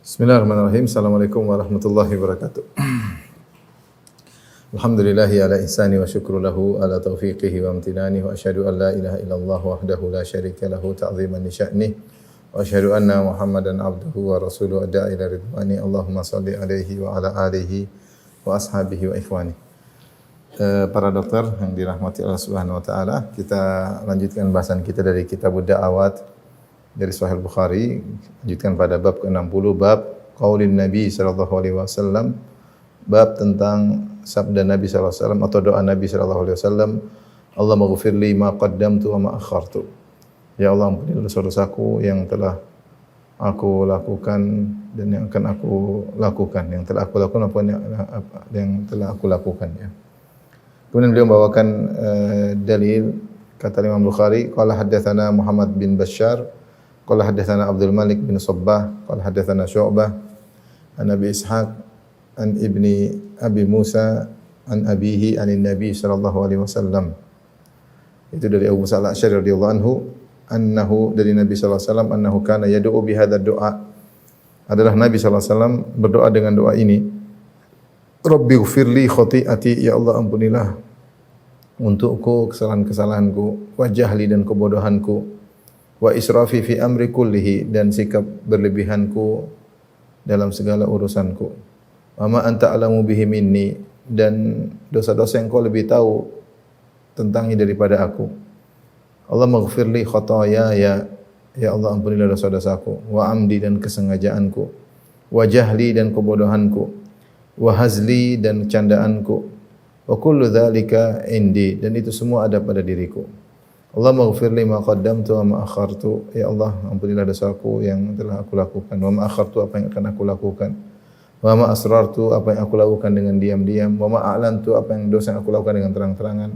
Bismillahirrahmanirrahim. Assalamualaikum warahmatullahi wabarakatuh. Alhamdulillahi ala ihsani wa syukru lahu ala taufiqihi wa amtinani wa asyhadu an la ilaha illallah wahdahu la syarika lahu ta'ziman li sya'nih wa asyhadu anna Muhammadan abduhu wa rasuluhu adda'a ila ridwani. Allahumma shalli alaihi wa ala alihi wa ashabihi wa ikhwani. Para dokter yang dirahmati Allah Subhanahu wa taala, kita lanjutkan bahasan kita dari kitab Da'awat dari Sahih Bukhari, lanjutkan pada bab ke-60, bab qaulin Nabi sallallahu alaihi wasallam, bab tentang sabda Nabi sallallahu alaihi wasallam atau doa Nabi sallallahu alaihi wasallam, Allahumma ighfirli ma qaddamtu wa ma akhartu. Ya Allah, ampuni dosa-dosaku yang telah aku lakukan dan yang akan aku lakukan, yang telah aku lakukan apa yang telah aku lakukan, ya. Kemudian beliau membawakan dalil kata Imam Bukhari, qala haddatsana Muhammad bin Bashar, qala haddatsana Abdul Malik bin Sabbah, qala haddatsana Syu'bah an Abi Ishaq an ibni Abi Musa an abihi anin Nabi sallallahu alaihi wasallam. Itu dari Abu Musa al-Asy'ari radhiyallahu anhu, annahu dari Nabi sallallahu alaihi wasallam, annahu kana yad'u bi hadzal du'a. Adalah Nabi sallallahu alaihi wasallam berdoa dengan doa ini. Rabbighfirli khati'ati, ya Allah ampunilah untukku kesalahan-kesalahanku, wa jahli dan kebodohanku, wa israfi fi amri kullihi dan sikap berlebihanku dalam segala urusanku, wa ma anta alamu bihi minni dan dosa-dosa yang kau lebih tahu tentangnya daripada aku. Allah maghfirli khataaya, ya Allah ampunilah dosa-dosaku, wa amdi dan kesengajaanku, wa jahli dan kebodohanku, wa hazli dan candaanku, wa kullu dzalika indi dan itu semua ada pada diriku. Allah maghfirli ma qaddamtu wa ma akhartu, ya Allah ampunilah dosaku yang telah aku lakukan, wa ma akhartu apa yang akan aku lakukan, wa ma asrartu apa yang aku lakukan dengan diam-diam, wa ma a'lantu apa yang dosa yang aku lakukan dengan terang-terangan.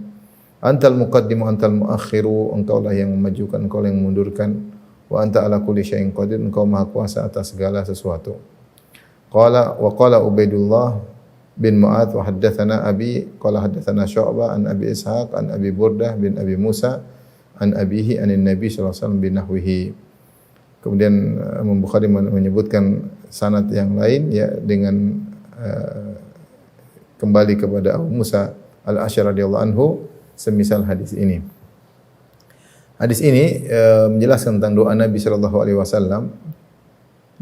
Antal muqaddimu antal muakhiru, engkaulah yang memajukan, engkau yang memundurkan, wa anta ala kulli syai'in qadir, engkau maha kuasa atas segala sesuatu. Qala Ubaidullah bin Mu'adz wa haddatsana Abi, qala haddatsana Syu'bah an Abi Ishaq an Abi Burdah bin Abi Musa an abihi anin Nabi sallallahu alaihi wasallam binahwihi. Kemudian Imam Bukhari menyebutkan sanad yang lain, ya, dengan kembali kepada Abu Musa al-Asy'ari radhiyallahu anhu semisal hadis ini. Hadis ini menjelaskan tentang doa Nabi sallallahu alaihi wasallam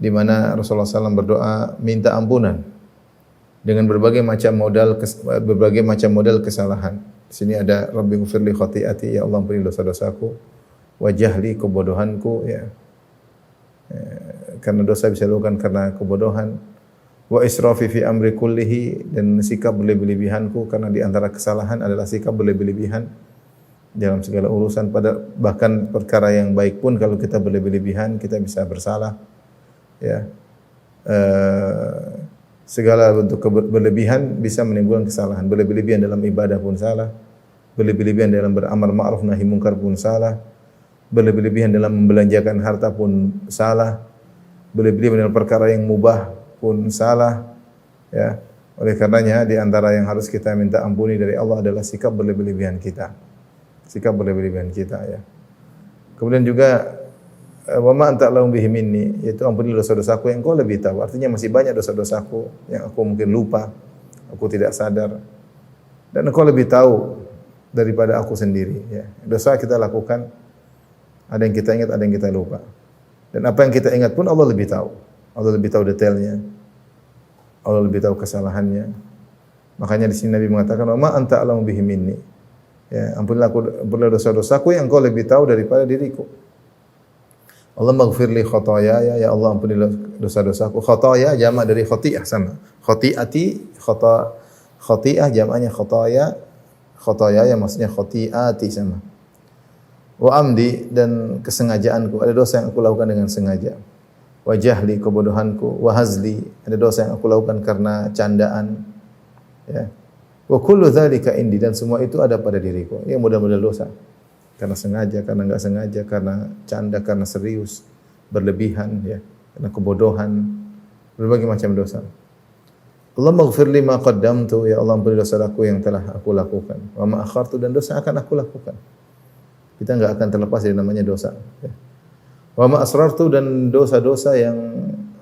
di mana Rasulullah SAW berdoa minta ampunan dengan berbagai macam model kesalahan. Di sini ada Rabbighfirli khati'ati, ya Allah ampuni dosa-dosaku, wa jahli kebodohanku, ya. Karena dosa bisa dilakukan karena kebodohan, wa israfi fi amri kullihi dan sikap berlebih-lebihanku karena di antara kesalahan adalah sikap berlebih-lebihan dalam segala urusan, pada bahkan perkara yang baik pun kalau kita berlebih-lebihan kita bisa bersalah, ya. Segala bentuk berlebihan bisa menimbulkan kesalahan. Berlebih-lebihan dalam ibadah pun salah, berlebih-lebihan dalam beramar ma'ruf nahi munkar pun salah, berlebih-lebihan dalam membelanjakan harta pun salah, berlebih-lebihan dalam perkara yang mubah pun salah, ya. Oleh karenanya di antara yang harus kita minta ampuni dari Allah adalah sikap berlebih-lebihan kita. Sikap berlebih-lebihan kita, ya. Kemudian juga wa ma anta a'lamu bihi minni, yaitu ampuni dosa-dosaku yang kau lebih tahu. Artinya masih banyak dosa-dosaku yang aku mungkin lupa, aku tidak sadar, dan engkau lebih tahu daripada aku sendiri, ya. Dosa kita lakukan, ada yang kita ingat, ada yang kita lupa. Dan apa yang kita ingat pun Allah lebih tahu. Allah lebih tahu detailnya. Allah lebih tahu kesalahannya. Makanya di sini Nabi mengatakan, "Wa ma anta a'lamu bihi minni." Ya, ampunilah dosa-dosaku yang engkau lebih tahu daripada diriku. Allah maghfirli khataaya, ya Allah ampunilah dosa-dosaku. Khataaya jamak dari khati'ah sama. Khati'ati, khati'ah jamaknya khataaya. Khataaya yang maksudnya khati'ati sama. Wa amdi dan kesengajaanku, ada dosa yang aku lakukan dengan sengaja. Wa jahli kebodohanku, wa hazli, ada dosa yang aku lakukan karena candaan, ya. Wa kullu dzalika indi dan semua itu ada pada diriku. Ya, model-model dosa. Karena sengaja, karena enggak sengaja, karena canda, karena serius, berlebihan, ya, karena kebodohan, berbagai macam dosa. Allah maghfirli ma qaddamtu, ya Allah ampuni dosa-dosaku yang telah aku lakukan, wa ma akhartu dan dosa akan aku lakukan. Kita enggak akan terlepas dari namanya dosa, ya. Wa ma asrartu dan dosa-dosa yang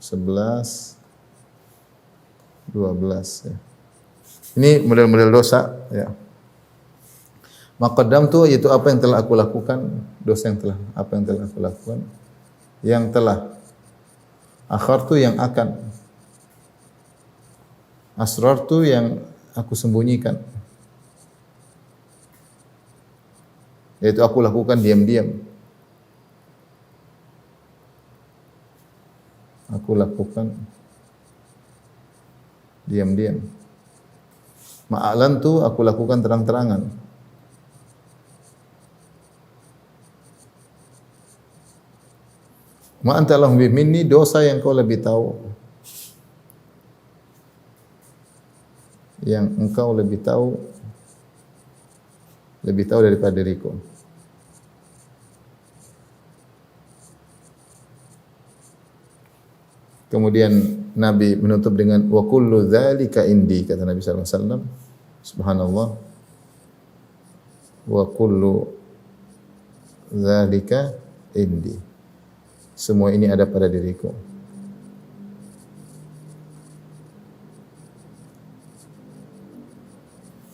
11 12 ya. Ini model-model dosa ya. Maqaddamtu yaitu apa yang telah aku lakukan, dosa yang telah apa yang telah aku lakukan, yang telah. Akhartu yang akan. Asrartu yang aku sembunyikan. Yaitu aku lakukan diam-diam. Aku lakukan diam-diam. Ma'alantu aku lakukan terang-terangan. Ma anta lahum minni, dosa yang kau lebih tahu. Yang engkau lebih tahu daripada diriku. Kemudian Nabi menutup dengan wa kullu dzalika indi, kata Nabi sallallahu alaihi wasallam. Subhanallah. Wa kullu dzalika indi. Semua ini ada pada diriku.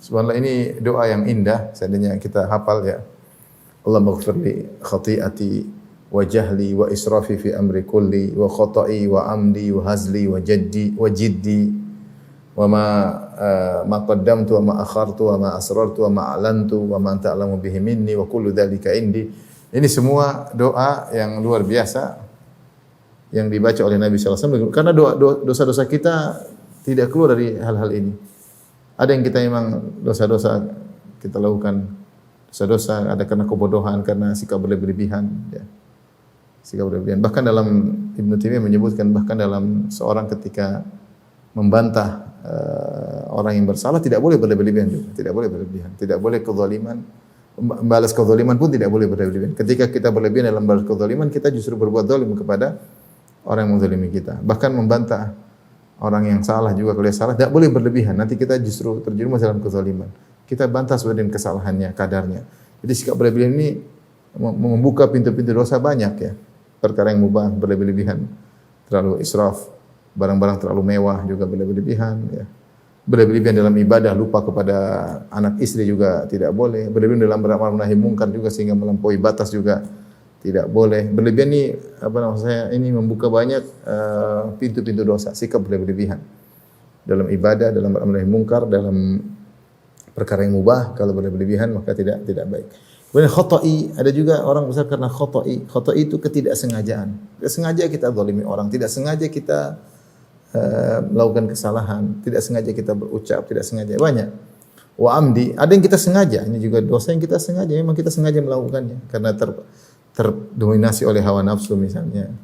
Subhanallah, ini doa yang indah, seandainya kita hafal ya. Allahumma ighfirli khati'ati wa jahli wa israfi fi amri kulli wa khata'i wa amdi wa hazli wa jiddi wa ma qaddamtu wa ma akhartu wa ma asrartu wa ma a'lantu wa ma anta a'lamu bihi minni wa kullu dzalika indi. Ini semua doa yang luar biasa yang dibaca oleh Nabi sallallahu alaihi wasallam, karena dosa-dosa kita tidak keluar dari hal-hal ini. Ada yang kita memang dosa-dosa kita lakukan, dosa-dosa ada karena kebodohan, karena sikap berlebihan ya. Sikap berlebihan. Bahkan dalam Ibnu Taimiyah menyebutkan, bahkan dalam seorang ketika membantah orang yang bersalah tidak boleh berlebihan juga, tidak boleh berlebihan, tidak boleh kezaliman, membalas kezaliman pun tidak boleh berlebihan. Ketika kita berlebihan dalam membalas kezaliman, kita justru berbuat zalim kepada orang yang menzalimi kita. Bahkan membantah orang yang salah juga, kalau dia salah tidak boleh berlebihan, nanti kita justru terjerumus dalam kezaliman. Kita bantah sesuai dengan kesalahannya, kadarnya. Jadi sikap berlebihan ini membuka pintu-pintu dosa banyak ya. Perkara yang mubah berlebihan, terlalu israf, barang-barang terlalu mewah juga berlebihan ya. Berlebihan dalam ibadah, lupa kepada anak istri juga tidak boleh. Berlebihan dalam beramal nahi mungkar juga sehingga melampaui batas juga tidak boleh. Berlebihan ini ini membuka banyak pintu-pintu dosa, sikap berlebihan dalam ibadah, dalam beramal nahi mungkar, dalam perkara yang mubah. Kalau berlebihan maka tidak baik. Kemudian khata'i, ada juga orang besar karena khata'i. Khata'i itu ketidaksengajaan. Tidak sengaja kita zalimi orang, tidak sengaja kita melakukan kesalahan, tidak sengaja kita berucap, tidak sengaja, banyak. Wa amdi, ada yang kita sengaja, ini juga dosa yang kita sengaja, memang kita sengaja melakukannya karena terdominasi oleh hawa nafsu misalnya.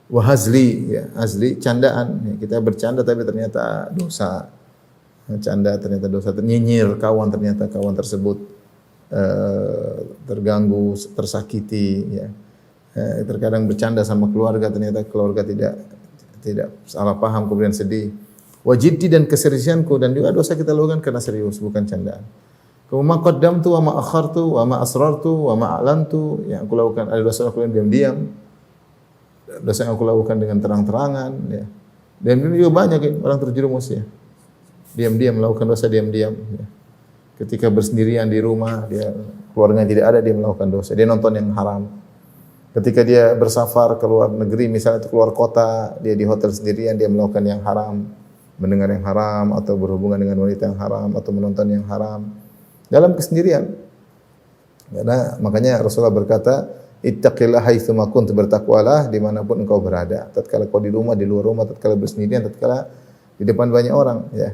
Wa hazli, ya, hazli candaan, ya, kita bercanda tapi ternyata dosa. Canda ternyata dosa, nyinyir kawan ternyata kawan tersebut terganggu, tersakiti ya. Terkadang bercanda sama keluarga ternyata keluarga tidak salah paham kemudian sedih. Wajiddi dan keseriusanku, dan juga dosa kita lakukan karena serius bukan candaan. Kemudian qaddamtu wa ma akhartu wa ma asrartu wa ma a'lantu, yang aku lakukan ada dosa aku yang diam-diam. Dosa yang aku lakukan dengan terang-terangan ya. Dan ini juga banyak ya, orang terjerumus ya. Diam-diam melakukan dosa diam-diam ya. Ketika bersendirian di rumah, dia keluarganya tidak ada, dia melakukan dosa. Dia nonton yang haram. Ketika dia bersafar ke luar negeri, misalnya keluar kota, dia di hotel sendirian, dia melakukan yang haram, mendengar yang haram, atau berhubungan dengan wanita yang haram, atau menonton yang haram dalam kesendirian. Karena makanya Rasulullah berkata, ittaqillah haitsu ma kunt, bertakwalah dimanapun engkau berada. Tatkala kau di rumah, di luar rumah, tatkala bersendirian, tatkala di depan banyak orang ya.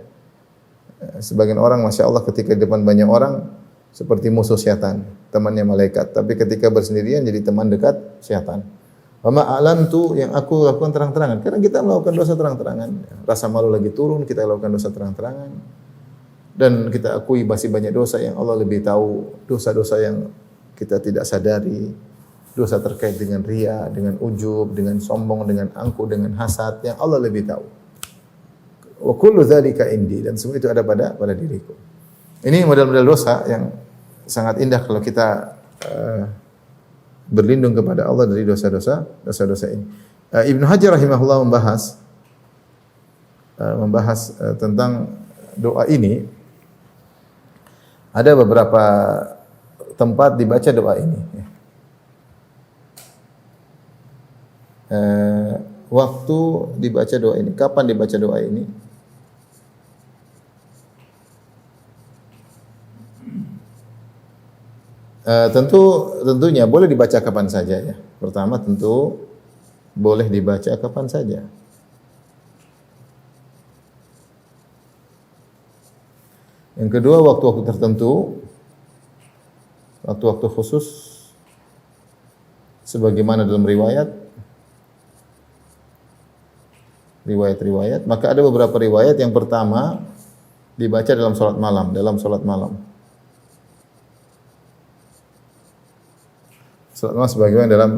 Sebagian orang Masya Allah ketika di depan banyak orang seperti musuh syaitan, temannya malaikat. Tapi ketika bersendirian jadi teman dekat syaitan. Wa ma a'lantu, yang aku lakukan terang-terangan. Karena kita melakukan dosa terang-terangan. Rasa malu lagi turun, kita lakukan dosa terang-terangan. Dan kita akui masih banyak dosa yang Allah lebih tahu. Dosa-dosa yang kita tidak sadari. Dosa terkait dengan riya, dengan ujub, dengan sombong, dengan angkuh, dengan hasad, yang Allah lebih tahu. Wa kullu dzalika indi, dan semua itu ada pada diriku. Ini model-model dosa yang sangat indah kalau kita berlindung kepada Allah dari dosa-dosa ini. Ibnu Hajar rahimahullah membahas membahas tentang doa ini, ada beberapa tempat dibaca doa ini. Waktu dibaca doa ini, kapan dibaca doa ini? Tentunya boleh dibaca kapan saja ya. Pertama tentu boleh dibaca kapan saja. Yang kedua waktu-waktu tertentu, waktu-waktu khusus, sebagaimana dalam riwayat, maka ada beberapa riwayat. Yang pertama dibaca dalam salat malam, Salat malam sebagaimana dalam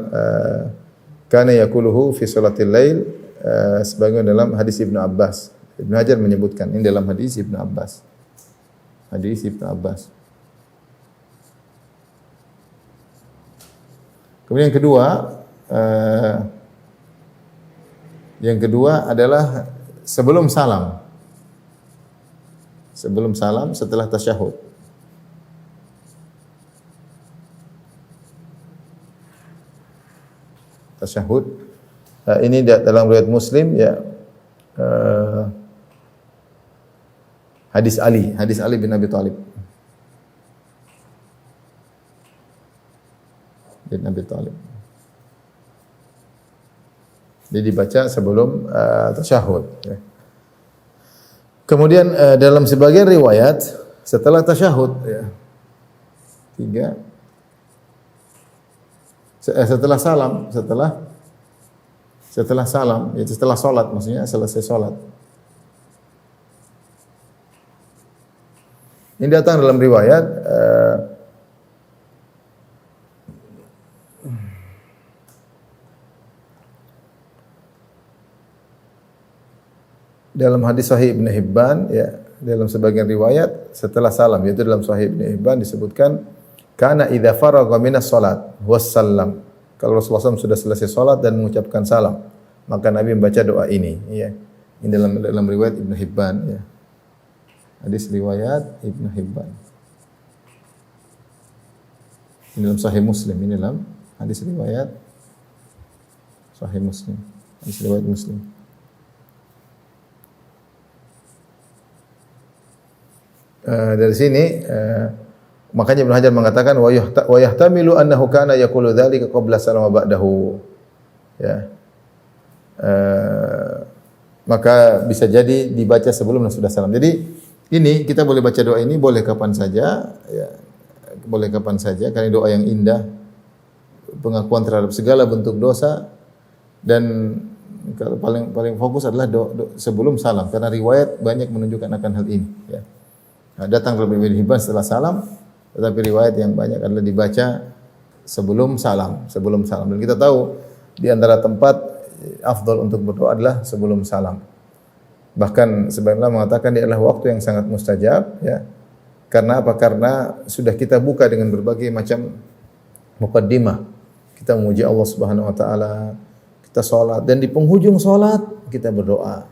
kana yaquluhu fi salatil lail, sebagaimana dalam hadis Ibnu Abbas. Ibnu Hajar menyebutkan ini dalam hadis Ibnu Abbas. Kemudian yang kedua adalah sebelum salam. Sebelum salam, setelah tasyahud. Ini dalam riwayat Muslim ya, hadis Ali bin Abi Thalib. Jadi dibaca sebelum tasyahud. Ya. Kemudian dalam sebagian riwayat setelah tasyahud. Ya. Setelah salam, yaitu setelah salat, maksudnya selesai salat. Ini datang dalam riwayat dalam hadis Sahih Ibnu Hibban ya, dalam sebagian riwayat setelah salam, yaitu dalam Sahih Ibnu Hibban disebutkan kana idza faragha minas salat wassalam. Kalau Rasulullah SAW sudah selesai salat dan mengucapkan salam, maka Nabi membaca doa ini ya. Ini dalam riwayat Ibnu Hibban ya. Hadis riwayat Ibnu Hibban. Ini dalam Sahih Muslim, ini dalam hadis riwayat Sahih Muslim. Hadis riwayat Muslim. Dari sini makanya Ibnu Hajar mengatakan wa yahtamilu annahu kana yaqulu dzalika qabla salam wa ba'dahu. Ya. Maka bisa jadi dibaca sebelum dan sudah salam. Jadi ini kita boleh baca doa ini boleh kapan saja ya. Boleh kapan saja karena doa yang indah, pengakuan terhadap segala bentuk dosa, dan kalau paling fokus adalah sebelum salam karena riwayat banyak menunjukkan akan hal ini ya. Nah, datang dalam riwayat Hibban setelah salam, tetapi riwayat yang banyak adalah dibaca sebelum salam. Dan kita tahu di antara tempat afdal untuk berdoa adalah sebelum salam. Bahkan sebagian ulama mengatakan dia adalah waktu yang sangat mustajab ya. Karena apa? Karena sudah kita buka dengan berbagai macam muqaddimah. Kita memuji Allah Subhanahu wa taala, kita salat, dan di penghujung salat kita berdoa.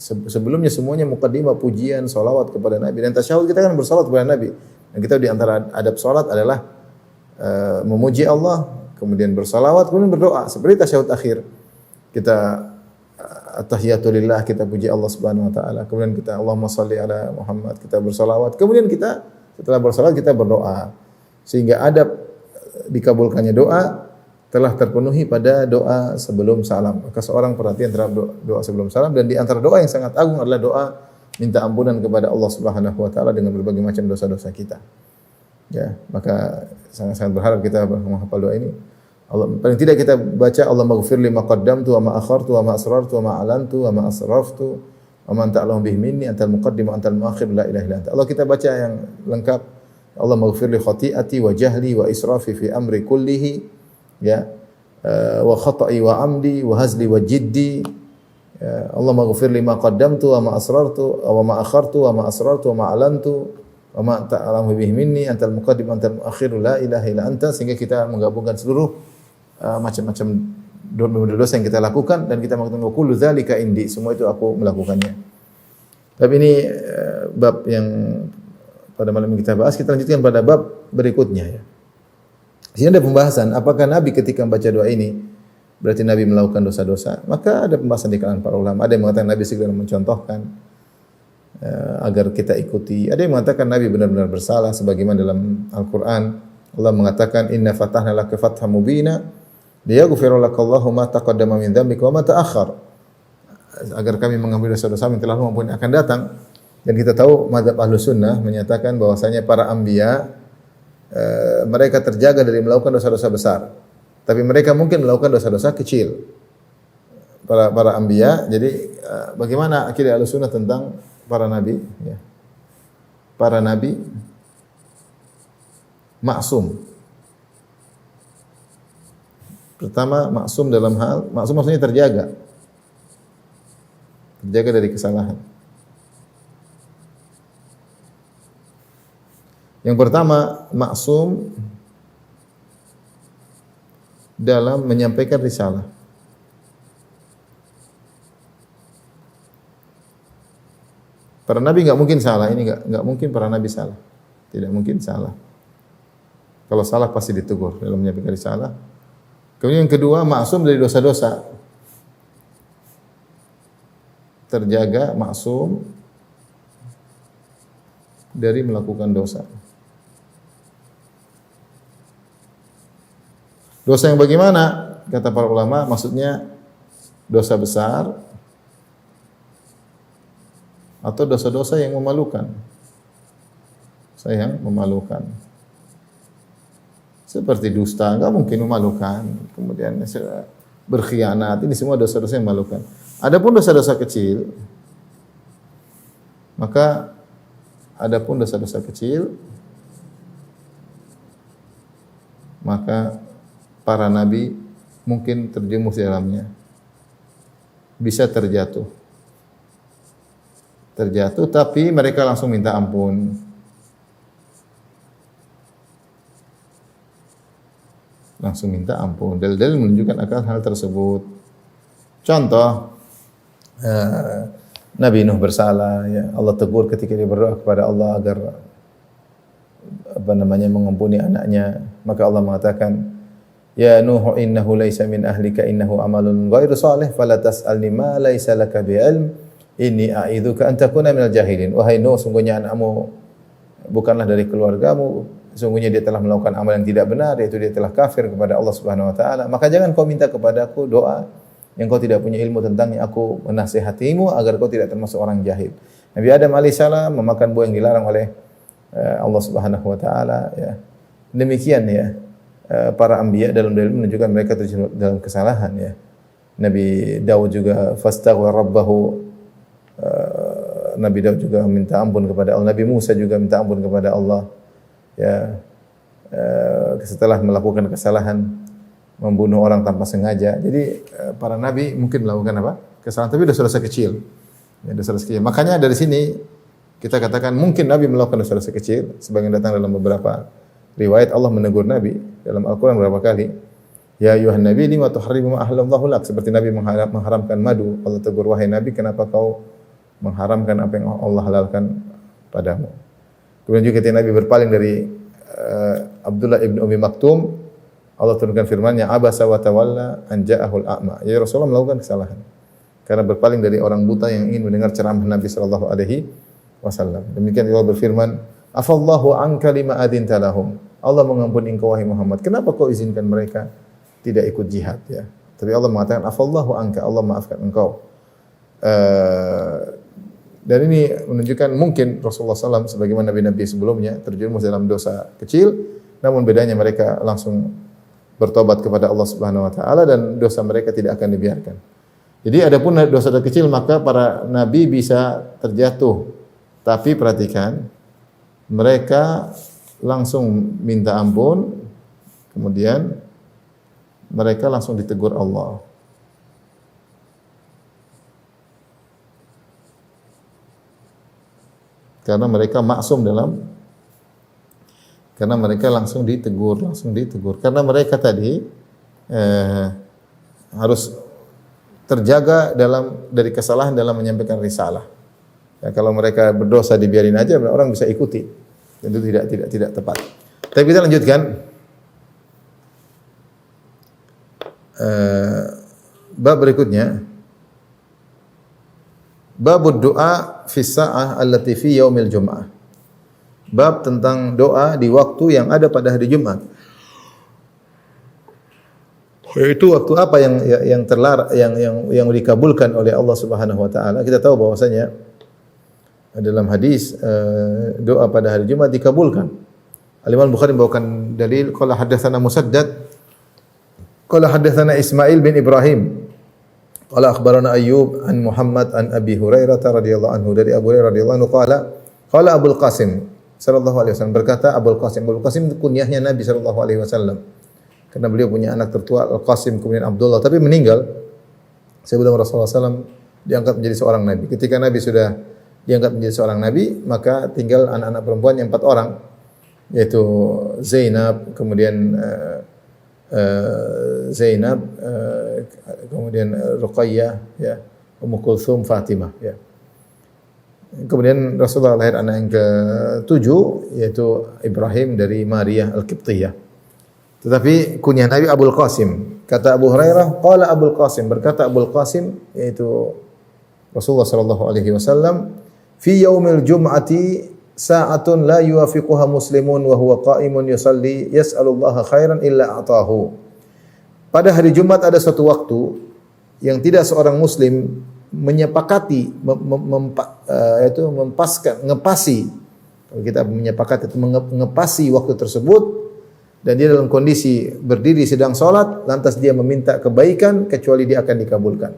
Sebelumnya semuanya muqaddimah, pujian, salawat kepada Nabi, dan tasyahud kita kan bersalat kepada Nabi. Dan kita di antara adab salat adalah memuji Allah, kemudian bersalawat, kemudian berdoa. Seperti tasyahud akhir. Kita at-tahiyatu lillah, kita puji Allah Subhanahu wa taala. Kemudian kita Allahumma shalli ala Muhammad, kita bersalawat. Kemudian kita setelah bersalat kita berdoa. Sehingga adab dikabulkannya doa telah terpenuhi pada doa sebelum salam. Maka seorang perhatian terhadap doa sebelum salam, dan di antara doa yang sangat agung adalah doa minta ampunan kepada Allah Subhanahu wa taala dengan berbagai macam dosa-dosa kita. Ya, maka sangat-sangat berharap kita menghafal doa ini. Allah, paling tidak kita baca Allahumma ighfirli ma qaddamtu wa ma akhartu wa ma asrartu wa ma alantu wa ma asraftu wa ma anta a'lamu bihi minni antal muqaddim wa antal muakhir la ilaha illa anta. Allah kita baca yang lengkap. Allahumma ighfirli khati'ati wa jahli wa israfi fi amri kullihi ya, wa khata'i wa amdi wa hazli wa jiddi. Allahumma ighfirli ma qaddamtu wa ma asrartu wa ma akhartu wa ma asrartu wa ma alantu wa ma anta a'lamu bihi minni antal muqaddim wa antal muakhir la ilaha illa anta, sehingga kita menggabungkan seluruh macam-macam dosa yang kita lakukan dan kita mengatakan kullu dzalika indi, semua itu aku melakukannya. Tapi ini bab yang pada malam ini kita bahas. Kita lanjutkan pada bab berikutnya ya. Di sini ada pembahasan apakah Nabi ketika membaca doa ini berarti Nabi melakukan dosa-dosa? Maka ada pembahasan di kalangan para ulama. Ada yang mengatakan Nabi segera mencontohkan agar kita ikuti. Ada yang mengatakan Nabi benar-benar bersalah sebagaimana dalam Al-Qur'an Allah mengatakan inna fatahna laka fatham mubina liyaghfira lakallahu ma taqaddama min dzambika wa ma ta'akhkhar. Agar kami mengampuni dosa-dosa yang telah maupun akan datang. Dan kita tahu mazhab Ahlus Sunnah menyatakan bahwasanya para anbiya mereka terjaga dari melakukan dosa-dosa besar. Tapi mereka mungkin melakukan dosa-dosa kecil. Para anbiya. Jadi bagaimana akidah Ahlus Sunnah tentang para nabi ya. Para nabi maksum. Pertama maksum dalam hal maksum maksudnya terjaga dari kesalahan. Yang pertama, maksum dalam menyampaikan risalah. Para nabi enggak mungkin salah, ini enggak mungkin para nabi salah. Tidak mungkin salah. Kalau salah pasti ditegur dalam menyampaikan risalah. Kemudian yang kedua, maksum dari dosa-dosa. Terjaga maksum dari melakukan dosa. Dosa yang bagaimana? Kata para ulama, maksudnya dosa besar atau dosa-dosa yang memalukan. Dosa yang memalukan. Seperti dusta, enggak mungkin memalukan. Kemudian berkhianat, ini semua dosa-dosa yang memalukan. Adapun dosa-dosa kecil, maka para nabi mungkin terjerumus di dalamnya. Bisa terjatuh tapi mereka langsung minta ampun. Dalil-dalil menunjukkan akan hal tersebut. Contoh, Nabi Nuh bersalah, ya. Allah tegur ketika dia berdoa kepada Allah agar mengampuni anaknya. Maka Allah mengatakan, Ya Nuh innahu laisa min ahlika innahu amalun ghairu salih fala tas'alni ma laisa laka bi'ilm inni a'idzuka an takuna minal jahilin. Wahai Nuh, sungguhnya anakmu bukanlah dari keluargamu, sungguhnya dia telah melakukan amal yang tidak benar, yaitu dia telah kafir kepada Allah Subhanahu wa taala. Maka jangan kau minta kepadaku doa yang kau tidak punya ilmu tentangnya. Aku menasihatimu agar kau tidak termasuk orang jahil. Nabi Adam alaihissalam memakan buah yang dilarang oleh Allah Subhanahu wa taala ya. Demikian ya. Para anbiya dalam dalil menunjukkan mereka terjatuh dalam kesalahan ya. Nabi Daud juga fastaghfar rabbahu. Nabi Daud juga minta ampun kepada Allah. Nabi Musa juga minta ampun kepada Allah. Ya. Setelah melakukan kesalahan membunuh orang tanpa sengaja. Jadi para nabi mungkin melakukan apa? Kesalahan, tapi dosa-dosa kecil. Ya, dosa-dosa kecil. Makanya dari sini kita katakan mungkin Nabi melakukan dosa-dosa kecil. Sebagian datang dalam beberapa riwayat Allah menegur Nabi dalam Al-Quran beberapa kali. Ya ayuhan Nabi lima tuharrimu ma ahlallahu lak. Seperti Nabi mengharamkan madu. Allah tegur, wahai Nabi, kenapa kau mengharamkan apa yang Allah halalkan padamu. Kemudian juga ketika Nabi berpaling dari Abdullah ibn Umi Maktum, Allah turunkan firman-Nya, abasa wa tawalla an ja'ahul a'ma. Ya Rasulullah melakukan kesalahan karena berpaling dari orang buta yang ingin mendengar ceramah Nabi sallallahu alaihi wasallam. Demikian Allah berfirman, afallahu anka lima adinta lahum. Allah mengampuni engkau wahai Muhammad. Kenapa kau izinkan mereka tidak ikut jihad ya? Tapi Allah mengatakan afallahu anka, Allah maafkan engkau. Dan ini menunjukkan mungkin Rasulullah SAW sebagaimana nabi-nabi sebelumnya terjerumus dalam dosa kecil, namun bedanya mereka langsung bertobat kepada Allah Subhanahu wa taala dan dosa mereka tidak akan dibiarkan. Jadi adapun dosa kecil maka para nabi bisa terjatuh. Tapi perhatikan, mereka langsung minta ampun, kemudian mereka langsung ditegur Allah. Karena mereka maksum karena mereka langsung ditegur. Karena mereka tadi harus terjaga dari kesalahan dalam menyampaikan risalah. Ya, kalau mereka berdosa dibiarin aja, orang bisa ikuti. Tentu tidak tepat. Tapi kita lanjutkan. Bab berikutnya. Babud du'a fi sa'ah allati fi yaumil jum'ah. Bab tentang doa di waktu yang ada pada hari Jumat. Itu waktu apa yang terlarang, yang dikabulkan oleh Allah Subhanahu wa taala. Kita tahu bahwasanya dalam hadis doa pada hari Jumat dikabulkan. Al-Imam Bukhari membawakan dalil qala hadatsana Musaddad qala hadatsana Ismail bin Ibrahim qala akhbarana Ayyub an Muhammad an Abi Hurairah radhiyallahu anhu, dari Abu Hurairah radhiyallahu anhu qala Abul Qasim sallallahu alaihi wasallam, berkata Abul Qasim itu kunyahnya Nabi sallallahu alaihi wasallam. Karena beliau punya anak tertua Al-Qasim kemudian Abdullah, tapi meninggal sebelum Rasulullah SAW diangkat menjadi seorang nabi. Ketika Nabi sudah diangkat menjadi seorang nabi, maka tinggal anak-anak perempuannya 4 orang, yaitu Zainab, kemudian kemudian Ruqayyah, ya, Ummu Kulthum, Fatimah, ya. Kemudian Rasulullah lahir anak yang ke-7, yaitu Ibrahim dari Maria Al-Qibtiyah. Tetapi kunyah Nabi Abul Qasim. Kata Abu Hurairah, qala Abul Qasim, berkata Abul Qasim, yaitu Rasulullah sallallahu alaihi wasallam, fi yaumil jum'ati sa'atun la yuwafiquha muslimun wa huwa qa'imun yusalli yas'alullaha khairan illa a'tahu. Pada hari Jumat ada suatu waktu yang tidak seorang muslim menyepakati ngepasi. Kalau kita menyepakati itu ngepasi waktu tersebut, dan dia dalam kondisi berdiri sedang salat, lantas dia meminta kebaikan, kecuali dia akan dikabulkan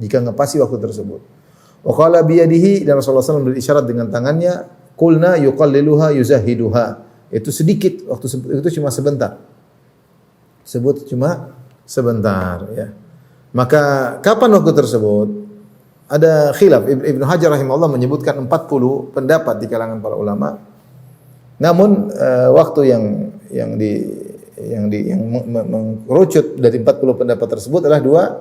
jika ngepasi waktu tersebut. Wa qala bi yadihi, dan Rasulullah SAW berisyarat dengan tangannya, qulna yuqalliluha yuzahiduha. Itu sedikit, waktu itu cuma sebentar. Sebut cuma sebentar, ya. Maka kapan waktu tersebut? Ada khilaf. Ibnu Hajar rahimahullah menyebutkan 40 pendapat di kalangan para ulama. Namun waktu yang mengerucut dari 40 pendapat tersebut adalah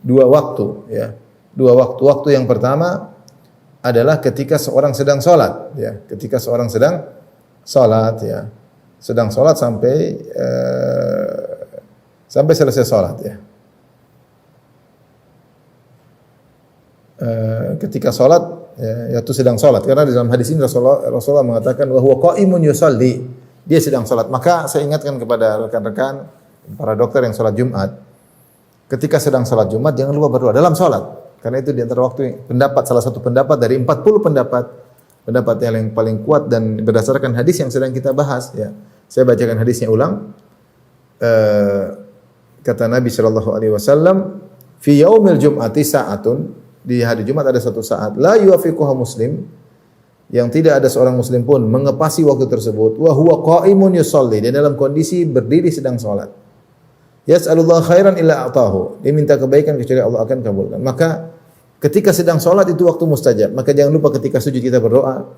dua waktu, ya. Dua waktu. Waktu yang pertama adalah ketika seorang sedang salat, ya. Ketika seorang sedang salat, ya. Sedang salat sampai selesai salat, ya. Ketika salat, ya, yaitu sedang salat, karena di dalam hadis ini Rasulullah mengatakan wa huwa qa'imun yusalli, dia sedang salat. Maka saya ingatkan kepada rekan-rekan para dokter yang salat Jumat, ketika sedang salat Jumat jangan lupa berdoa dalam salat, karena itu di antara waktu salah satu pendapat dari 40 pendapat yang paling kuat dan berdasarkan hadis yang sedang kita bahas, ya. Saya bacakan hadisnya ulang. Kata Nabi sallallahu alaihi wasallam, fi yaumil jum'ati sa'atun, di hari Jumat ada satu saat, la yuwafiquha muslim, yang tidak ada seorang muslim pun mengepasi waktu tersebut, wa huwa qa'imun yusalli, dia dalam kondisi berdiri sedang salat. Yas'alullah khairan illa a'tahu, dia minta kebaikan kecuali Allah akan kabulkan. Maka ketika sedang salat itu waktu mustajab. Maka jangan lupa ketika sujud kita berdoa,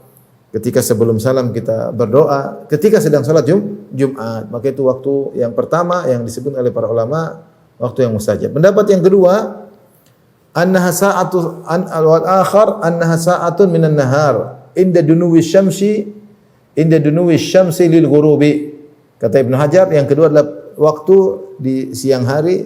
ketika sebelum salam kita berdoa, ketika sedang salat Jumat. Maka itu waktu yang pertama yang disebut oleh para ulama waktu yang mustajab. Pendapat yang kedua, annaha sa'atun minan nahar inda dunuwi syamsi lil ghurubi. Kata Ibnu Hajar, yang kedua adalah waktu di siang hari,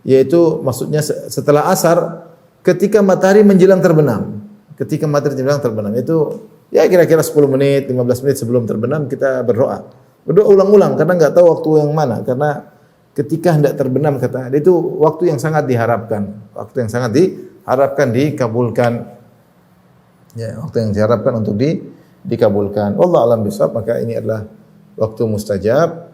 yaitu maksudnya setelah asar, ketika matahari menjelang terbenam. Ketika matahari menjelang terbenam itu ya kira-kira 10 menit, 15 menit sebelum terbenam kita berdoa. Berdoa ulang-ulang karena enggak tahu waktu yang mana, karena ketika hendak terbenam, kata itu waktu yang sangat diharapkan. Waktu yang sangat diharapkan dikabulkan. Ya, waktu yang diharapkan untuk dikabulkan. Wallahu a'lam bishawab. Maka ini adalah waktu mustajab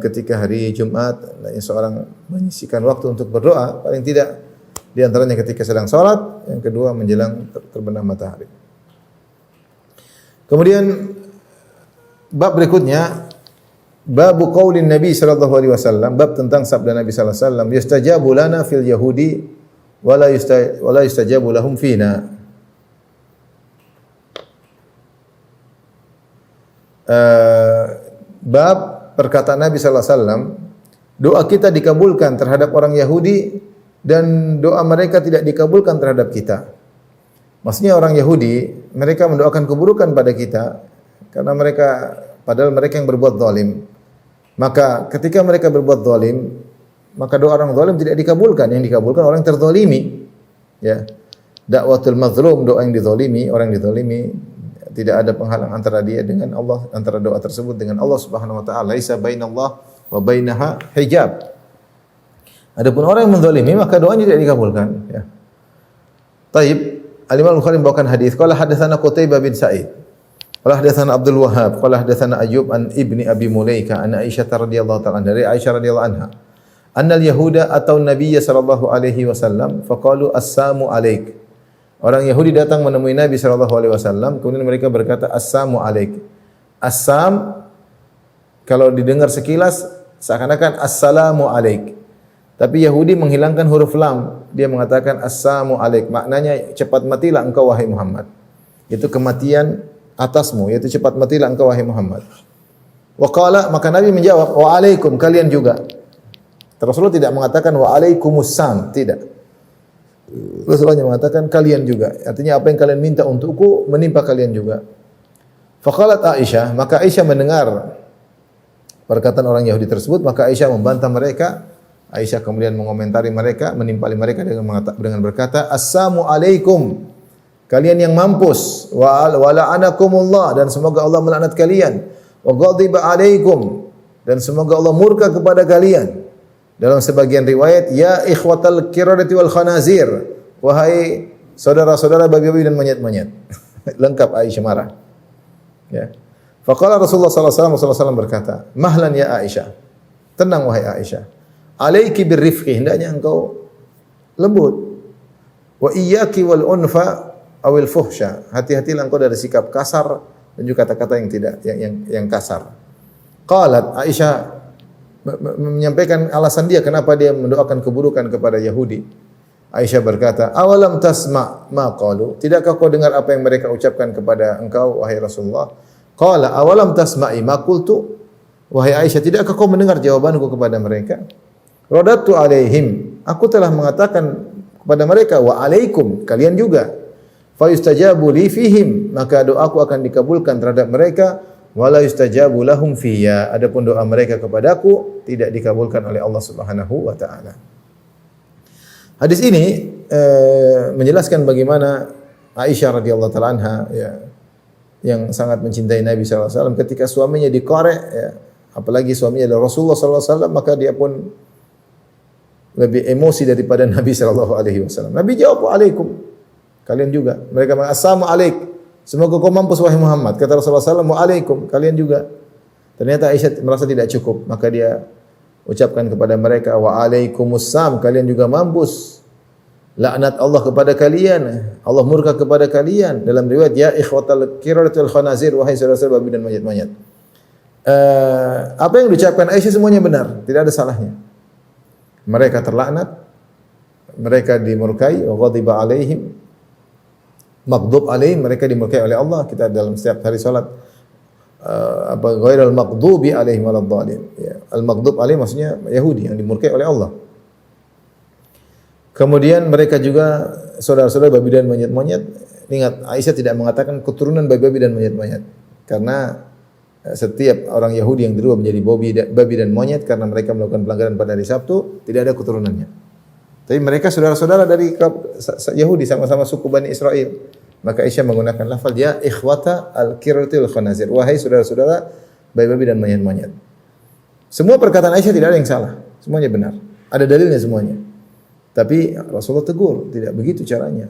ketika hari Jumat, seorang menyisihkan waktu untuk berdoa, paling tidak di antaranya ketika sedang salat, yang kedua menjelang terbenam matahari. Kemudian bab berikutnya, bab qaulin Nabi sallallahu alaihi wasallam, bab tentang sabda Nabi sallallahu alaihi wasallam, yastajabu lana fil yahudi wa la yustajabu lahum fina. Bab perkataan Nabi sallallahu alaihi wasallam, doa kita dikabulkan terhadap orang Yahudi dan doa mereka tidak dikabulkan terhadap kita. Maksudnya orang Yahudi, mereka mendoakan keburukan pada kita karena padahal mereka yang berbuat zalim. Maka ketika mereka berbuat zalim, maka doa orang zalim tidak dikabulkan. Yang dikabulkan orang yang terzalimi. Ya. Dakwatul mazlum, doa yang dizalimi, orang yang dizalimi, tidak ada penghalang antara dia dengan Allah, antara doa tersebut dengan Allah Subhanahu wa taala. Laisa bainallah wa bainaha hijab. Adapun orang yang menzalimi maka doanya tidak dikabulkan, ya. Taib, Al-Imam Al-Bukhari membawakan hadis, qala hadatsana Qutaibah bin Sa'id. Qala hadatsana Abdul Wahhab, qala hadatsana Ayyub an Ibni Abi Mulaika an Aisyah radhiyallahu ta'ala dari Aisyah radhiyallahu anha. Annal yahuda atau Nabiy sallallahu alaihi wasallam faqalu assalamu alaik. Orang Yahudi datang menemui Nabi sallallahu alaihi wasallam, kemudian mereka berkata assalamu alaik. Assam kalau didengar sekilas seakan-akan assalamu alaik. Tapi Yahudi menghilangkan huruf lam, dia mengatakan assalamu alaik. Maknanya cepat matilah engkau wahai Muhammad. Itu kematian atasmu, yaitu cepat matilah engkau wahai Muhammad. Wa qala, maka Nabi menjawab wa alaikum, kalian juga. Rasulullah tidak mengatakan wa alaikumussalam, tidak. Rasulullah mengatakan kalian juga. Artinya apa yang kalian minta untukku menimpa kalian juga. Faqalat Aisyah, maka Aisyah mendengar perkataan orang Yahudi tersebut, maka Aisyah membantah mereka. Aisyah kemudian mengomentari mereka, menimpali mereka dengan berkata, "Assalamu alaikum." Kalian yang mampus, wa la'anakumullah, dan semoga Allah melaknat kalian. Wa ghadiba alaikum, dan semoga Allah murka kepada kalian. Dalam sebagian riwayat, ya ikhwatal kiradati wal khanazir, wahai saudara-saudara babi-babi dan monyet-monyet. Lengkap Aisyah marah. Ya. Faqala Rasulullah sallallahu alaihi wasallam berkata, "Mahlan ya Aisyah." Tenang wahai Aisyah. Alaiki birrifqi, hendaknya engkau lembut. Wa iyyaki wal unfa awil fuhsya. Hati-hatilah engkau dari sikap kasar dan juga kata-kata yang tidak yang kasar. Qalat Aisyah menyampaikan alasan dia kenapa dia mendoakan keburukan kepada Yahudi. Aisyah berkata, "Awalam tasma' ma qalu?" Tidakkah kau dengar apa yang mereka ucapkan kepada engkau wahai Rasulullah? Qala, "Awalam tasma'i ma qultu?" Wahai Aisyah, tidakkah kau mendengar jawabanku kepada mereka? Radatu alaihim, aku telah mengatakan kepada mereka wa alaikum, kalian juga. Fa yustajabu li fihim, maka doaku akan dikabulkan terhadap mereka. Wala yustajabu lahum fiyya, adapun doa mereka kepadaku tidak dikabulkan oleh Allah Subhanahu wa taala. Hadis ini menjelaskan bagaimana Aisyah radhiyallahu taala anha, ya, yang sangat mencintai Nabi sallallahu alaihi wasallam, ketika suaminya dikorek, ya, apalagi suaminya adalah Rasulullah sallallahu alaihi wasallam, maka dia pun lebih emosi daripada Nabi sallallahu alaihi wasallam. Nabi jawab, "Waalaikum." Kalian juga. Mereka mengatakan, "Assalamu alaikum." Semoga kau mampus wahai Muhammad. Kata Rasulullah SAW, "Waalaikum." Kalian juga. Ternyata Aisyah merasa tidak cukup, maka dia ucapkan kepada mereka, "Waalaikumsalam." Kalian juga mampus. Laknat Allah kepada kalian. Allah murka kepada kalian. Dalam riwayat, ya ikhwatal kiradati wal khanazir, wahai saudara-saudara babi dan monyet-monyet. Apa yang diucapkan Aisyah semuanya benar, tidak ada salahnya. Mereka terlaknat, mereka dimurkai, wa ghadiba alaihim, maghdub alaihim, mereka dimurkai oleh Allah. Kita dalam setiap hari salat ghairil maghdubi alaihim waladdallin. Ya, al-maghdub alaihim maksudnya Yahudi yang dimurkai oleh Allah. Kemudian mereka juga saudara-saudara babi dan monyet-monyet. Ingat, Aisyah tidak mengatakan keturunan babi dan monyet-monyet, karena setiap orang Yahudi yang dirubah menjadi babi dan monyet karena mereka melakukan pelanggaran pada hari Sabtu, tidak ada keturunannya. Tapi mereka saudara-saudara dari Yahudi, sama-sama suku Bani Israel. Maka Aisyah menggunakan lafaz ya ikhwata al-kiradati wal khanazir, wahai saudara-saudara babi-babi dan monyet-monyet. Semua perkataan Aisyah tidak ada yang salah, semuanya benar. Ada dalilnya semuanya. Tapi Rasulullah tegur, tidak begitu caranya.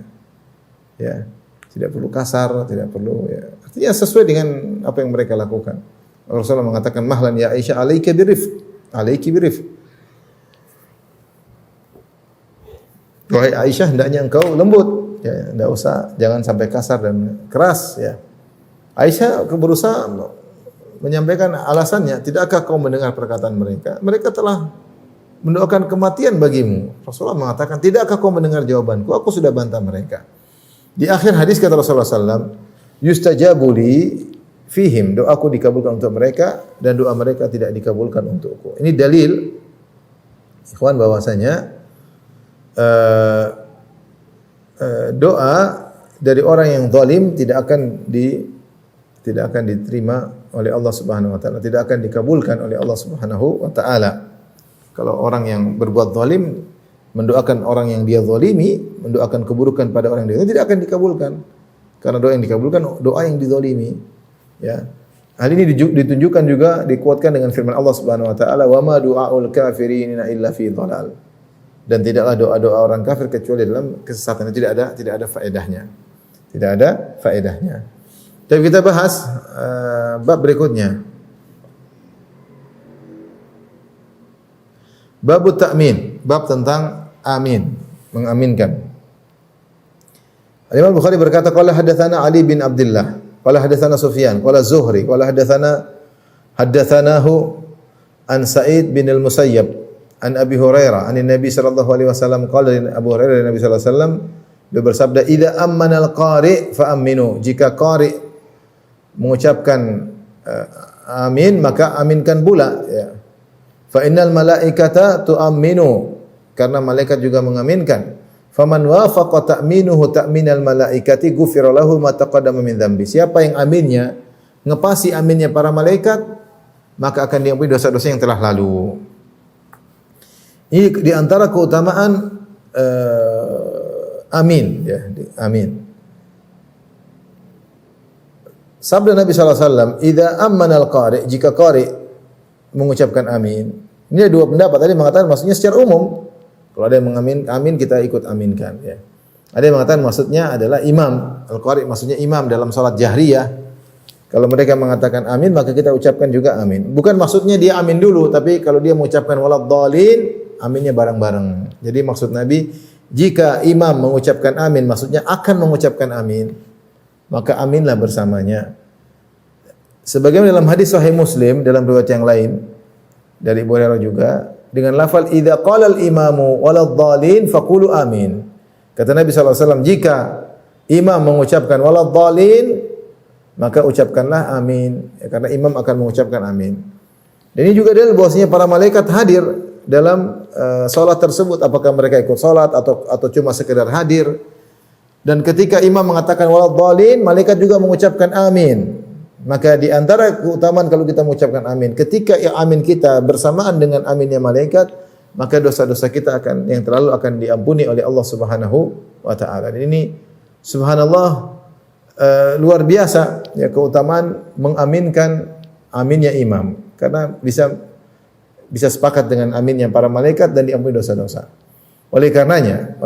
Ya, tidak perlu kasar, tidak perlu, ya. Artinya sesuai dengan apa yang mereka lakukan. Rasulullah mengatakan, "Mahlan ya Aisyah, alaiki birifq." Alaiki birifq. Wahai Aisyah, hendaknya engkau lembut, ya, tidak usah, jangan sampai kasar dan keras, ya. Aisyah berusaha menyampaikan alasannya, tidakkah kau mendengar perkataan mereka? Mereka telah mendoakan kematian bagimu. Rasulullah mengatakan, tidakkah kau mendengar jawabanku? Aku sudah bantah mereka. Di akhir hadis kata Rasulullah SAW, yustajabu li fihim, doaku dikabulkan untuk mereka dan doa mereka tidak dikabulkan untukku. Ini dalil, ikhwan, bahwasanya doa dari orang yang zalim tidak akan diterima oleh Allah Subhanahu wa taala, tidak akan dikabulkan oleh Allah Subhanahu wa taala. Kalau orang yang berbuat zalim mendoakan orang yang dia zalimi, mendoakan keburukan pada orang yang dia tidak akan dikabulkan. Karena doa yang dikabulkan doa yang dizalimi. Ya. Hal ini ditunjukkan juga dikuatkan dengan firman Allah Subhanahu wa taala, "Wa ma du'aul kafirina illa fi dhalal." Dan tidaklah doa-doa orang kafir kecuali dalam kesesatan, tidak ada faedahnya. Tidak ada faedahnya. Jadi kita bahas bab berikutnya. Bab ta'min, bab tentang amin, mengaminkan. Imam Bukhari berkata, qala hadatsana Ali bin Abdullah, qala hadatsana Sufyan, qala Zuhri, qala haddatsanahu an Sa'id bin al-Musayyab an Abi Hurairah an Nabi sallallahu alaihi wasallam qala Abu Hurairah Nabi sallallahu alaihi wasallam dia bersabda, idza ammana al-qari fa aminu, jika qari mengucapkan amin maka aminkan pula, ya. Fa innal malaikata tu'minu, karena malaikat juga mengaminkan. Faman wafaqa ta'minuhu ta'minal malaikati ghufira lahu ma taqaddama min dzambi. Siapa yang aminnya ngepasi aminnya para malaikat, maka akan diampuni dosa-dosa yang telah lalu. Ini di antara keutamaan amin, ya, amin. Sabda Nabi sallallahu alaihi wasallam, "Idza ammana al-qari", jika qari mengucapkan amin. Ini ada dua pendapat. Ada yang mengatakan maksudnya secara umum. Kalau ada yang mengamin amin, kita ikut aminkan, ya. Ada yang mengatakan maksudnya adalah imam. Al-qari maksudnya imam dalam salat jahriyah. Kalau mereka mengatakan amin, maka kita ucapkan juga amin. Bukan maksudnya dia amin dulu, tapi kalau dia mengucapkan waladhdallin, aminnya bareng-bareng. Jadi maksud Nabi, jika imam mengucapkan amin, maksudnya akan mengucapkan amin, maka aminlah bersamanya. Sebagaimana dalam hadis Sahih Muslim dalam riwayat yang lain dari Abu Hurairah juga dengan lafal idza qala al-imamu waladhdallin faqulu amin. Kata Nabi sallallahu alaihi wasallam, jika imam mengucapkan waladhdallin, maka ucapkanlah amin, ya, karena imam akan mengucapkan amin. Dan ini juga dalil bahwasanya para malaikat hadir dalam salat tersebut, apakah mereka ikut salat atau cuma sekedar hadir. Dan ketika imam mengatakan waladhdallin, malaikat juga mengucapkan amin. Maka di antara keutamaan kalau kita mengucapkan amin, ketika amin kita bersamaan dengan aminnya malaikat, maka dosa-dosa kita yang terlalu akan diampuni oleh Allah Subhanahu wa taala. Dan ini subhanallah luar biasa, ya, keutamaan mengaminkan aminnya imam, karena bisa sepakat dengan aminnya para malaikat dan diampuni dosa-dosa. Oleh karenanya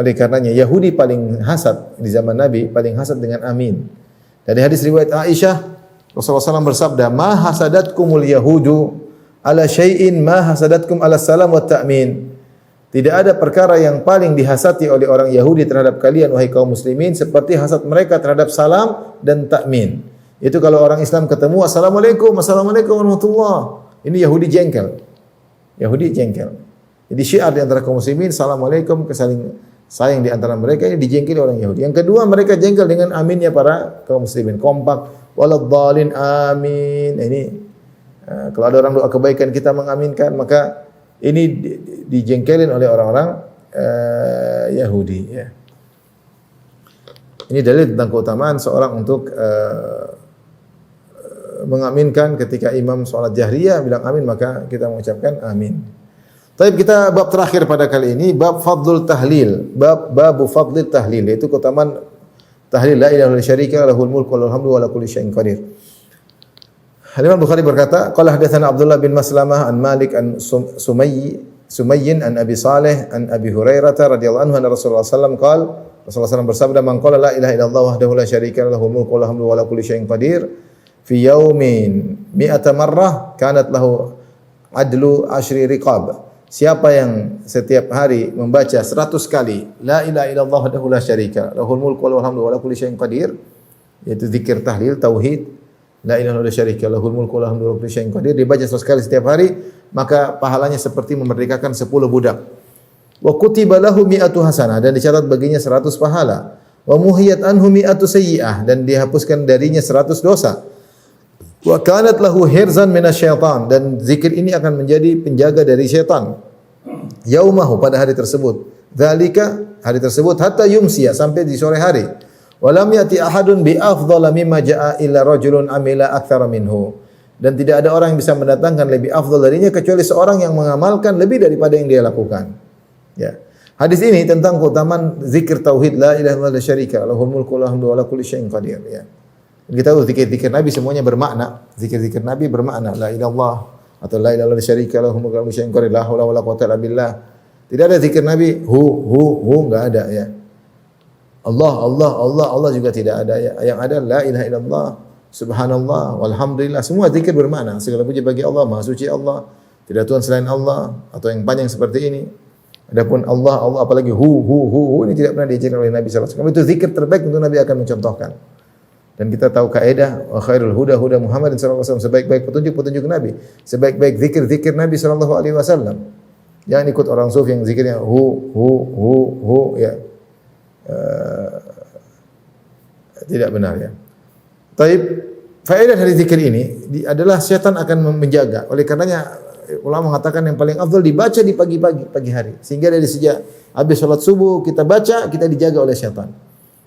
Yahudi paling hasad di zaman Nabi, paling hasad dengan amin. Dari hadis riwayat Aisyah, Rasulullah SAW bersabda, "Ma hasadatkumul yahudu ala syai'in ma hasadatkum ala salam wa ta'min." Tidak ada perkara yang paling dihasati oleh orang Yahudi terhadap kalian wahai kaum muslimin seperti hasad mereka terhadap salam dan ta'min. Itu kalau orang Islam ketemu, assalamualaikum warahmatullah. Ini Yahudi jengkel. Jadi syiar di antara kaum muslimin, assalamualaikum, saling sayang di antara mereka, ini dijengkeli orang Yahudi. Yang kedua, mereka jengkel dengan aminnya para kaum muslimin, kompak, waladhdallin amin. Ini kalau ada orang doa kebaikan kita mengaminkan, maka ini dijengkelin oleh orang-orang Yahudi, ya. Ini dalil tentang keutamaan seorang untuk mengaminkan ketika imam salat jahriyah bilang amin, maka kita mengucapkan amin. Tapi kita bab terakhir pada kali ini, bab fadlul tahlil, babu fadlil tahlil, yaitu keutamaan tahlil la ilaha illallah syarika lahul mulku wa lahul hamdu wa ala kulli syai'in qadir. Imam Bukhari berkata, qala hadatsana Abdullah bin Maslamah an Malik an Sumayyin an Abi Saleh an Abi Hurairah radhiyallahu anhu anna Rasulullah sallallahu alaihi wasallam qala, Rasulullah sallallahu bersabda, man qala la ilaha illallah wahdahu la syarika lahul mulku wa lahul hamdu wa ala kulli syai'in qadir fi yaumin mi'ata marrah kanat lahu adlu asyri riqab. Siapa yang setiap hari membaca 100 kali la ilaha illallah wahdahu la syarika lahul mulku wa lahul hamdu wa ala kulli syai'in qadir, yaitu zikir tahlil tauhid, la ilaha illallah syarika lahul mulku wa lahul hamdu wa ala kulli syai'in qadir, dibaca 100 kali setiap hari, maka pahalanya seperti memerdekakan 10 budak. Wa kutiba lahu mi'atu hasanah, dan dicatat baginya 100 pahala. Wa muhiyat anhu mi'atu sayyi'ah, dan dihapuskan darinya 100 dosa. Wa kanat lahu hirzan minasyaitan, dan zikir ini akan menjadi penjaga dari syaitan. Yaumahu, pada hari tersebut. Dzalika, hari tersebut, hatta yumsiya, sampai di sore hari. Wa lam yati ahadun bi afdhala mimma jaa illa rajulun amila aktsara minhu. Dan tidak ada orang yang bisa mendatangkan lebih afdal darinya kecuali seorang yang mengamalkan lebih daripada yang dia lakukan. Ya. Hadis ini tentang keutamaan zikir tauhid la ilaha illallah la syarika lahul mulku wa lahul hamdu wa la kulli syai'in qadir, ya. Kita tahu zikir-zikir Nabi semuanya bermakna. Zikir-zikir Nabi bermakna la ilaha illallah atau la ilaha illallah la syarika lahul mulku wa lahul syai'in qadir la haula wa la quwwata illa billah. Tidak ada zikir Nabi hu enggak ada, ya. Allah juga tidak ada, ya. Yang ada la ilaha illallah, subhanallah, walhamdulillah. Semua zikir bermakna. Segala puji bagi Allah, Maha suci Allah. Tidak Tuhan selain Allah atau yang panjang seperti ini. Adapun Allah apalagi hu ini tidak pernah diajarkan oleh Nabi sallallahu alaihi wasallam. Itu zikir terbaik untuk Nabi akan mencontohkan. Dan kita tahu kaidah wa khairul huda Muhammad sallallahu alaihi wasallam, sebaik-baik petunjuk Nabi, sebaik-baik zikir Nabi sallallahu alaihi wasallam. Jangan ikut orang sufi yang zikirnya hu ya. Tidak benar, ya. Taib, faedah dari zikir ini adalah syaitan akan menjaga. Oleh karenanya ulama mengatakan yang paling afdal dibaca di pagi hari. Sehingga dari sejak habis salat subuh kita baca, kita dijaga oleh syaitan.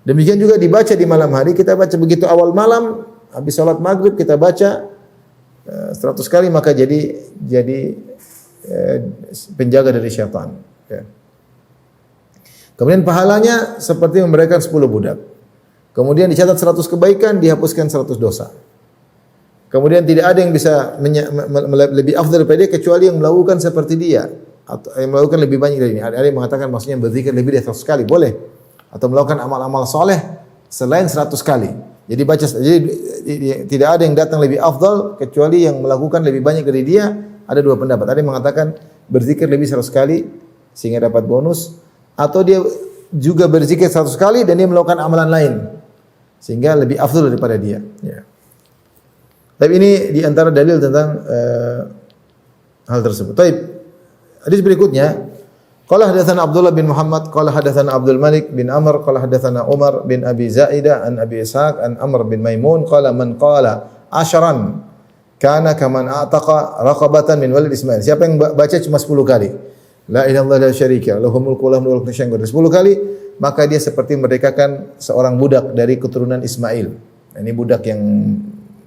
Demikian juga dibaca di malam hari, kita baca begitu awal malam, habis salat maghrib kita baca 100 kali, maka jadi penjaga dari syaitan, ya. Kemudian pahalanya seperti memberikan 10 budak. Kemudian dicatat 100 kebaikan, dihapuskan 100 dosa. Kemudian tidak ada yang bisa lebih afdal daripada dia kecuali yang melakukan seperti dia atau yang melakukan lebih banyak dari ini. Ada yang mengatakan maksudnya berzikir lebih dari 100 kali, boleh. Atau melakukan amal-amal soleh selain 100 kali. Jadi tidak ada yang datang lebih afdal kecuali yang melakukan lebih banyak dari dia. Ada dua pendapat. Ada yang mengatakan berzikir lebih 100 kali sehingga dapat bonus, atau dia juga berzikir 100 kali dan dia melakukan amalan lain sehingga lebih afdal daripada dia, ya. Tapi ini di antara dalil tentang hal tersebut. Baik. Hadis berikutnya, qala hadatsana Abdullah bin Muhammad qala hadatsana Abdul Malik bin Amr qala hadatsana Umar bin Abi Zaidah an Abi Ishaq an Amr bin Maimun qala man qala asharan kana kaman a'taqa raqabatan min walid Ismail. Siapa yang baca cuma 10 kali la ilaha illallah la syarika lahul mulku wa lahul hamdu wa la kulli syai'in qadir 10 kali, maka dia seperti merdekakan seorang budak dari keturunan Ismail. Nah, ini budak yang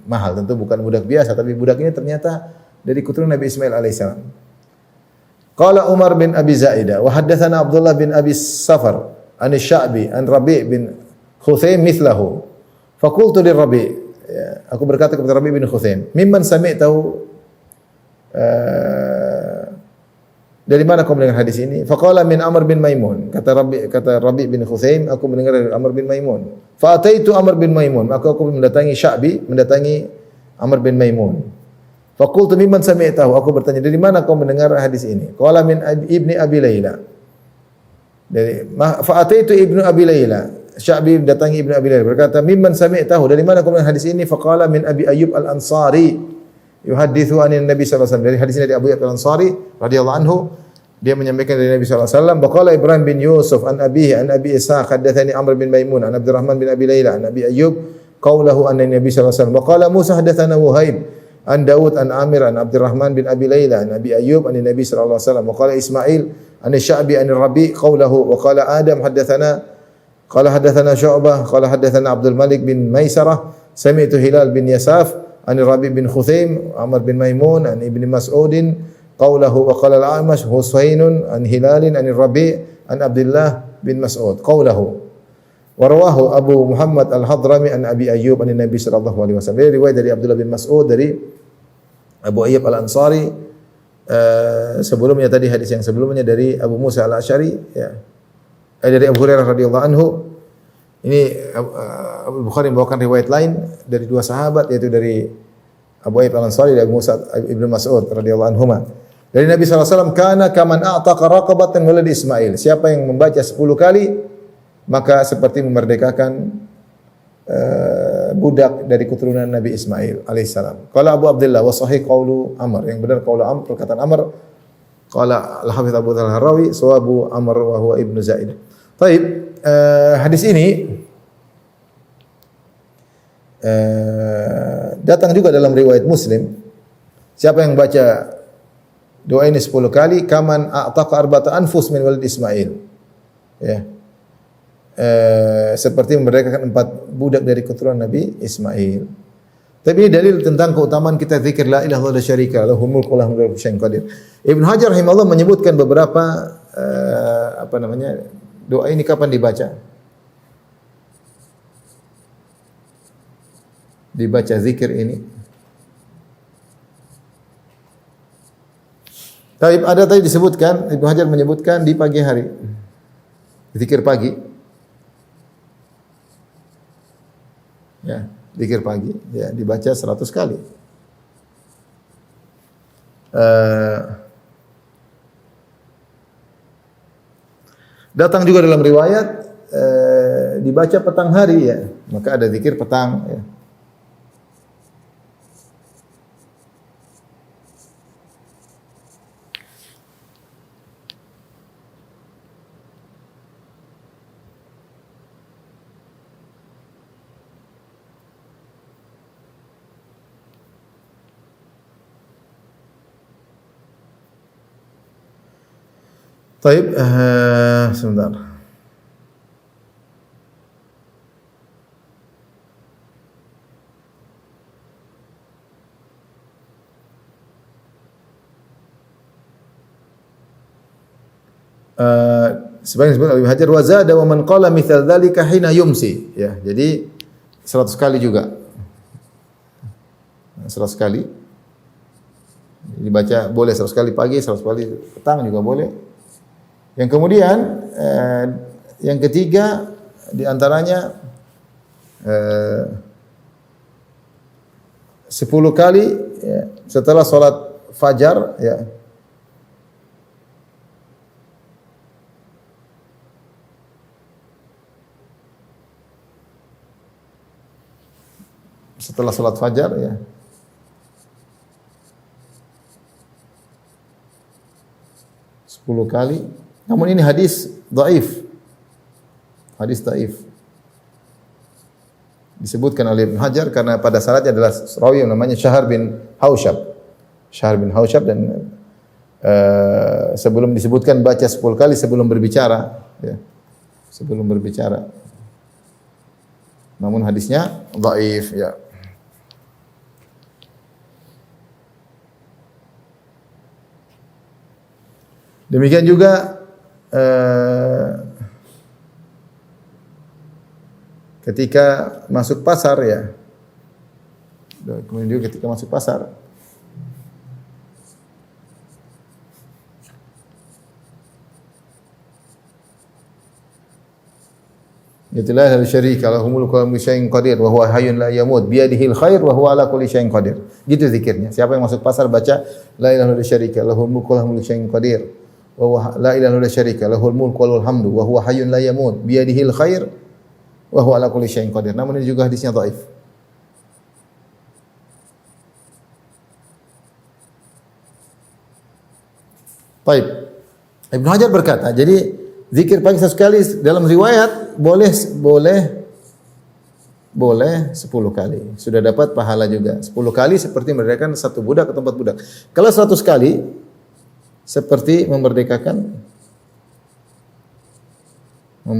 mahal, tentu bukan budak biasa, tapi budak ini ternyata dari keturunan Nabi Ismail alaihissalam. Qala Umar bin Abi Zaidah wa haddatsana Abdullah bin Abi Safar an Sya'bi an Rabi' bin Khuthaim mithlahu. Faqultu li Rabi', ya, aku berkata kepada Rabi' bin Khuthaim, mimman sami'tahu, dari mana kau mendengar hadis ini? Faqala min Amr bin Maimun. Kata Rabi' bin Khuthaim, aku mendengar dari Amr bin Maimun. Fa ataitu Amr bin Maimun, maka aku mendatangi Sya'bi, mendatangi Amr bin Maimun. Faqultu mimman sami'tahu, aku bertanya, dari mana kau mendengar hadis ini? Qala min ibni Abi Layla. Fa ataitu ibnu Abi Layla. Sya'bi mendatangi ibnu Abi Layla, berkata, mimman sami'tahu, dari mana kau mendengar hadis ini? Faqala min Abi Ayyub al-Ansari. Yuhadithu anin Nabi sallallahu alaihi wasallam. Dari hadis ini dari Abu Ayyub al-Ansari radhiyallahu anhu, dia menyampaikan dari Nabi sallallahu alaihi wasallam, baqala Ibrahim bin Yusuf an abihi an Abi Ishaq hadatsani Amr bin Maimun an Abdurrahman bin Abi Layla an Abi Ayyub qawluhu anna Nabi sallallahu alaihi wasallam, baqala Musa hadatsana Wuhaib an Daud an Amir an Abdurrahman bin Abi Layla an Abi Ayyub an Nabi sallallahu alaihi wasallam, baqala Ismail an Sya'bi an Rabi' qawluhu wa qala Adam hadatsana Syu'bah qala hadatsana Abdul Malik bin Maisarah sami'tu Hilal bin Yasaf an Rabi' bin Khuthaim, Amr bin Maimun, an Ibni Mas'udin, qawlahu wa qala al-A'mash Husainun, an Hilalin, an Rabi' an Abdullah bin Mas'ud, qawlahu. Wa rawahu Abu Muhammad al-Hadrami, an Abi Ayyub, an Nabi sallallahu alaihi wasallam. Ini riwayat dari Abdullah bin Mas'ud, dari Abu Ayyub al-Ansari. Sebelumnya tadi hadis yang sebelumnya dari Abu Musa al-Asy'ari, ya. Dari Abu Hurairah radhiyallahu anhu. Ini Abu Bukhari membawakan riwayat lain dari dua sahabat, yaitu dari Abu Ayyub al-Ansari dan Abu Musa ibnu Mas'ud radhiyallahu anhuma. Dari Nabi sallallahu alaihi wasallam, kana kaman a'taqa raqabatan walad Ismail. Siapa yang membaca 10 kali, maka seperti memerdekakan budak dari keturunan Nabi Ismail alaihissalam. Qala Abu Abdullah wa sahih qaulu Amr. Yang benar qaulu Amr, perkataan Amr. Qala al-Hafidz Abu Al-Harawi sawabu Amr wa huwa ibnu Zaid. Baik. Hadis ini datang juga dalam riwayat Muslim. Siapa yang baca doa ini 10 kali, kaman a'taqa arba'ata anfus min walid Ismail. Ya. seperti memerdekakan 4 budak dari keturunan Nabi Ismail. Tapi ini dalil tentang keutamaan kita zikir la ilaha illallah syarika lahul mulku wa lahul syai'un qadir. Ibnu Hajar rahimahullah menyebutkan beberapa doa ini kapan dibaca? Dibaca zikir ini. Tapi ada tadi disebutkan, Ibnu Hajar menyebutkan di pagi hari. Zikir pagi. Ya, zikir pagi ya dibaca 100 kali. Datang juga dalam riwayat dibaca petang hari ya. Maka ada zikir petang ya. Taib, sebentar. Sebagian disebut Ibnu Hajar wa zada wa man qala mithal dzalika hina yumsi ya. Jadi 100 kali juga. 100 kali. Dibaca boleh 100 kali pagi, 100 kali petang juga boleh. Yang kemudian yang ketiga di antaranya 10 kali ya, setelah sholat fajar ya. Setelah sholat fajar ya. Sepuluh kali. Namun ini hadis dhaif. Hadis dhaif. Disebutkan oleh Ibnu Hajar karena pada salatnya adalah rawi yang namanya Syahr bin Hausyab. Syahr bin Hausyab dan sebelum disebutkan baca 10 kali sebelum berbicara ya. Sebelum berbicara. Namun hadisnya dhaif ya. Demikian juga ketika masuk pasar ya. Kemudian juga ketika masuk pasar. Itulah la syarika lahu mulku wa kullu syai'in qadir wa huwa hayyun la yamut bi yadihil khair wa huwa ala kulli syai'in qadir. Gitu zikirnya. Siapa yang masuk pasar baca la ilaha illallah syarika lahu mulku wa kullu syai'in qadir. Wa huwa la ilaha illallah syarika lahul mulku wa lahul hamdu wa huwa hayyun la yamut bi yadihil khair wa huwa ala kulli syai'in qadir. Namun ini juga hadisnya dhaif. Baik. Ibnu Hajar berkata, jadi zikir pagi sekali dalam riwayat boleh 10 kali. Sudah dapat pahala juga. 10 kali seperti memerdekakan 1 budak atau 4 budak. Kalau 100 kali seperti memerdekakan 10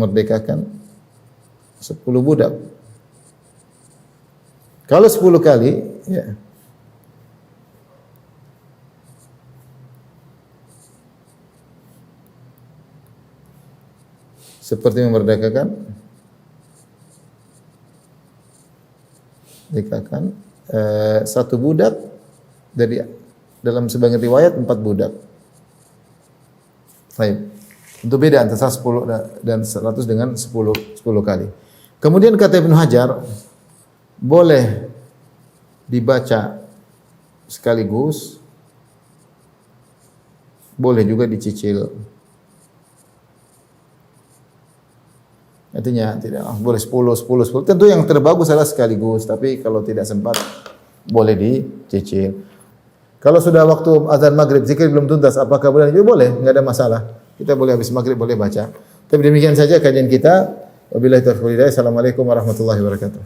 budak. Kalau 10 kali ya seperti memerdekakan 1 budak dari dalam sebagian riwayat 4 budak. Baik. Untuk beda antara 10 dan 100 dengan 10 kali. Kemudian kata Ibnu Hajar, boleh dibaca sekaligus, boleh juga dicicil. Artinya tidak boleh 10. Tentu yang terbagus adalah sekaligus, tapi kalau tidak sempat boleh dicicil. Kalau sudah waktu azan maghrib zikir belum tuntas, apakah boleh? Ya boleh, enggak ada masalah. Kita boleh habis maghrib boleh baca. Tapi demikian saja kajian kita. Wabillahi taufiq wal hidayah. Assalamualaikum warahmatullahi wabarakatuh.